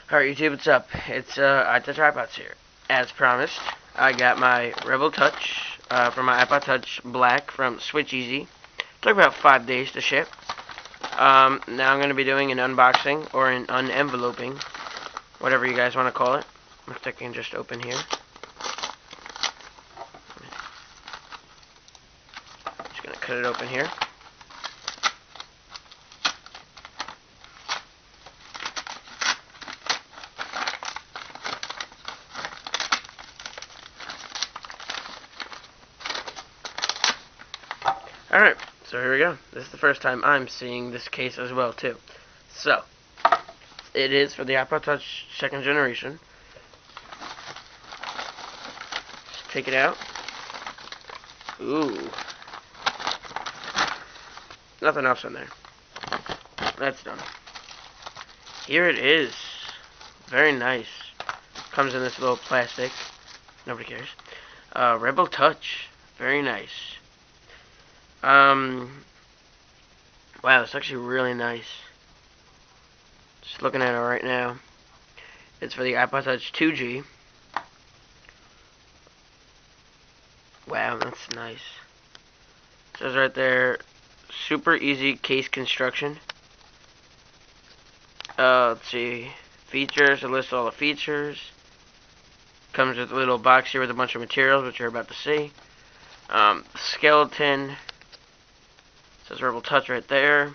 Alright YouTube, what's up? It's iTouchiPodz here. As promised, I got my Rebel Touch from my iPod Touch Black from Switch Easy. Took about 5 days to ship. Now I'm going to be doing an unboxing or an unenveloping, whatever you guys want to call it. If I can just open here. Just going to cut it open here. Alright, so here we go. This is the first time I'm seeing this case as well, too. So, it is for the iPod Touch 2nd generation. Just take it out. Ooh. Nothing else in there. That's done. Here it is. Very nice. Comes in this little plastic. Nobody cares. Rebel Touch. Very nice. Wow, it's actually really nice. Just looking at it right now. It's for the iPod Touch 2G. Wow, that's nice. It says right there, super easy case construction. Let's see, features, it lists all the features. Comes with a little box here with a bunch of materials, which you're about to see. Skeleton. Says Rebel Touch right there.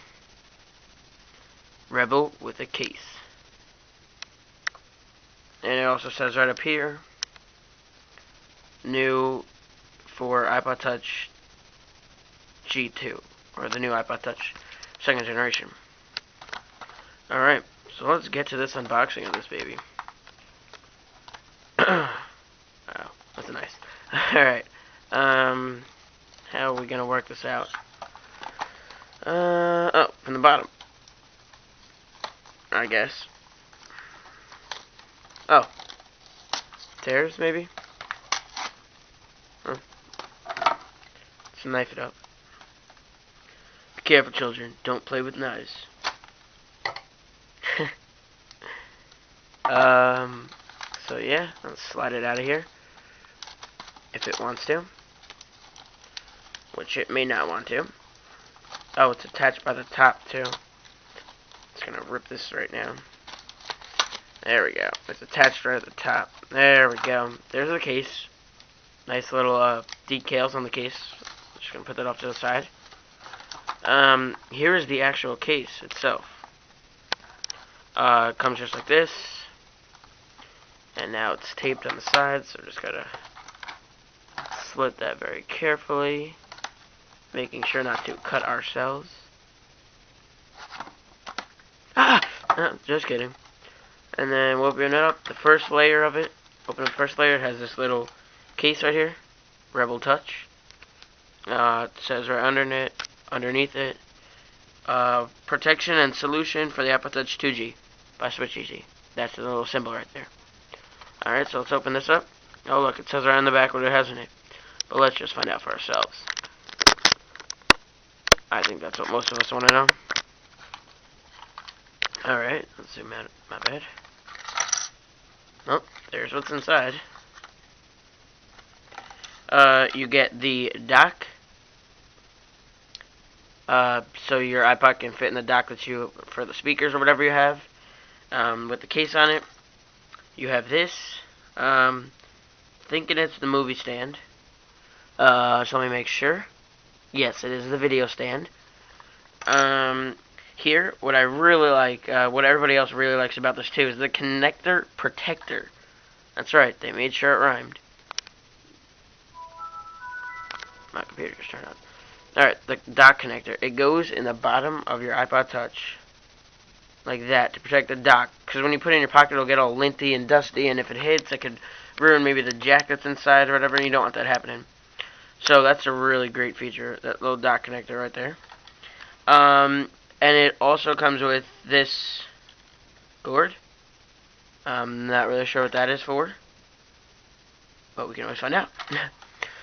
Rebel with a case. And it also says right up here, new for iPod Touch G2, or the new iPod Touch 2nd generation. Alright, so let's get to this unboxing of this baby. Wow, that's nice. Alright, how are we gonna work this out? Oh, from the bottom, I guess. Oh, tears maybe? Huh. Let's knife it up. Be careful, children. Don't play with knives. So yeah, let's slide it out of here. If it wants to. Which it may not want to. Oh, it's attached by the top, too. Just gonna rip this right now. There we go. It's attached right at the top. There we go. There's the case. Nice little decals on the case. Just gonna put that off to the side. Here is the actual case itself. It comes just like this. And now it's taped on the sides, so just gotta slit that very carefully. Making sure not to cut ourselves. Just kidding. And then we'll open it up. The first layer of it. Open the first layer. It has this little case right here. Rebel Touch. It says right underneath it. Protection and solution for the iPod Touch 2G by Switch Easy. That's the little symbol right there. Alright, so let's open this up. Oh look, it says right on the back what it has in it. But let's just find out for ourselves. I think that's what most of us want to know. Alright, let's zoom out. My bad. Oh, there's what's inside. You get the dock. So your iPod can fit in the dock that you, for the speakers or whatever you have. With the case on it. You have this. Thinking it's the movie stand. So let me make sure. Yes, it is the video stand. Here, what I really like, what everybody else really likes about this too, is the connector protector. That's right, they made sure it rhymed. My computer just turned on. Alright, the dock connector. It goes in the bottom of your iPod Touch. Like that, to protect the dock. Because when you put it in your pocket, it'll get all linty and dusty, and if it hits, it could ruin maybe the jack that's inside or whatever, and you don't want that happening. So that's a really great feature, that little dock connector right there. And it also comes with this gourd. I'm not really sure what that is for, but we can always find out.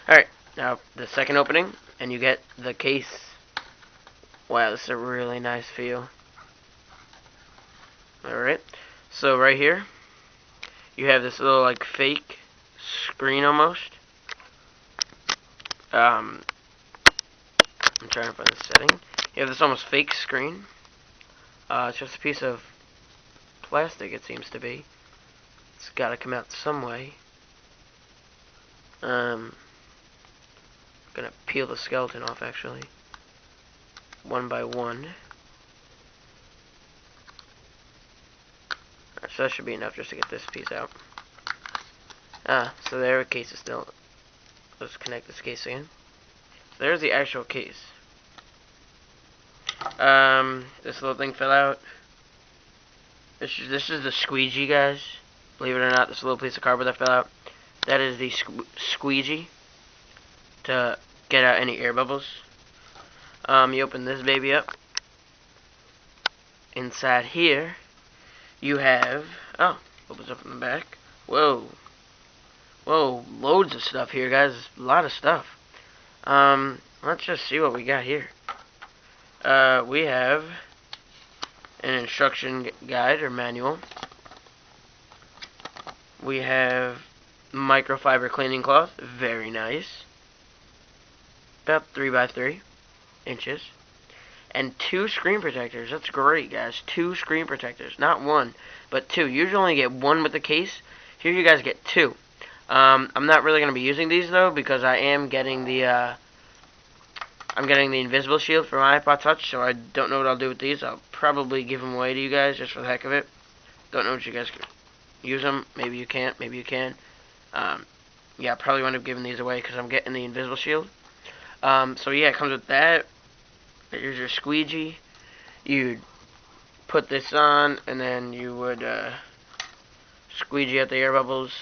Alright, now the second opening, and you get the case. Wow, this is a really nice feel. Alright, So right here, you have this little like fake screen almost. I'm trying to find the setting. You have this almost fake screen. It's just a piece of plastic, it seems to be. It's got to come out some way. Gonna peel the skeleton off actually, one by one. Alright, so that should be enough just to get this piece out. So there, the case is still. Let's connect this case again. So there's the actual case. This little thing fell out. This is the squeegee, guys. Believe it or not, this little piece of cardboard that fell out. That is the squeegee to get out any air bubbles. You open this baby up. Inside here, you have, opens up from the back. Whoa, loads of stuff here, guys. A lot of stuff. Let's just see what we got here. We have an instruction guide or manual. We have microfiber cleaning cloth, very nice. About 3 by 3 inches. And 2 screen protectors. That's great, guys. 2 screen protectors. Not 1, but 2. Usually only get 1 with the case. Here you guys get 2. I'm not really going to be using these, though, because I am getting the, I'm getting the invisible shield for my iPod Touch, so I don't know what I'll do with these. I'll probably give them away to you guys, just for the heck of it. Don't know if you guys can use them. Maybe you can't. Maybe you can. Yeah, I probably wind up giving these away, because I'm getting the invisible shield. So yeah, it comes with that. Here's your squeegee. You'd put this on, and then you would squeegee out the air bubbles.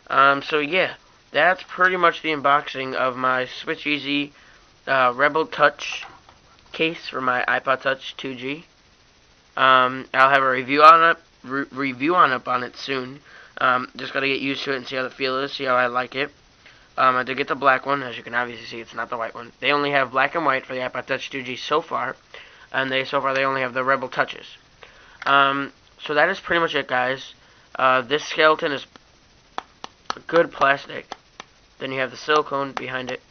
So yeah, that's pretty much the unboxing of my Switch Easy Rebel Touch case for my iPod Touch 2G. I'll have a review on it, soon. Just gotta get used to it and see how the feel is, see how I like it. I did get the black one. As you can obviously see, it's not the white one. They only have black and white for the iPod Touch 2G so far, and so far they only have the Rebel Touches. So that is pretty much it, guys. This skeleton is good plastic. Then you have the silicone behind it.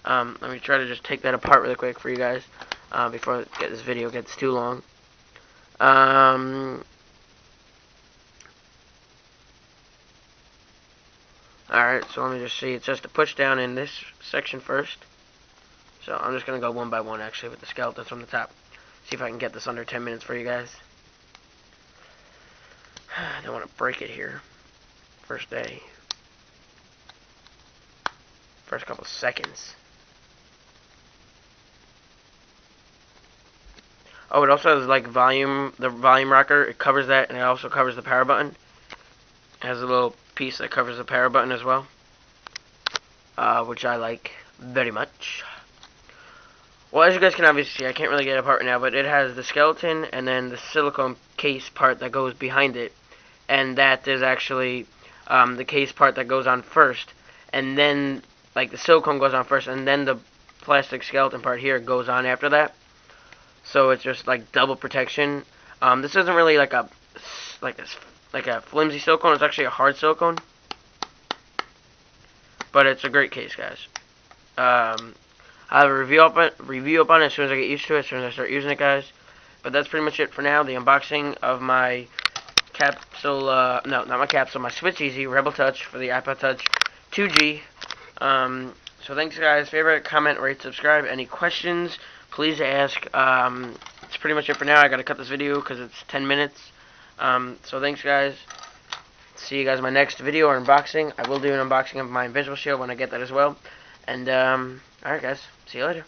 Let me try to just take that apart really quick for you guys before this video gets too long. Alright, so let me just see. It's just a push down in this section first. So I'm just going to go one by one, actually, with the skeletons from the top. See if I can get this under 10 minutes for you guys. I don't want to break it here. First day. First couple seconds. Oh, it also has like the volume rocker. It covers that, and it also covers the power button. It has a little piece that covers the power button as well, which I like very much. Well, as you guys can obviously see, I can't really get it apart right now, but it has the skeleton and then the silicone case part that goes behind it, and that is actually the case part that goes on first, and then like the silicone goes on first, and then the plastic skeleton part here goes on after that. So it's just like double protection. This isn't really like a flimsy silicone. It's actually a hard silicone, but it's a great case, guys. I'll have a review up on it as soon as I get used to it, as soon as I start using it, guys. But that's pretty much it for now. The unboxing of my capsule, no, not my capsule, my Switch Easy Rebel Touch for the iPod Touch 2G. So thanks, guys. Favorite, comment, rate, subscribe. Any questions, please ask. That's pretty much it for now. I gotta cut this video because it's 10 minutes. So thanks, guys. See you guys in my next video or unboxing. I will do an unboxing of my invisible shield when I get that as well. And alright, guys. See you later.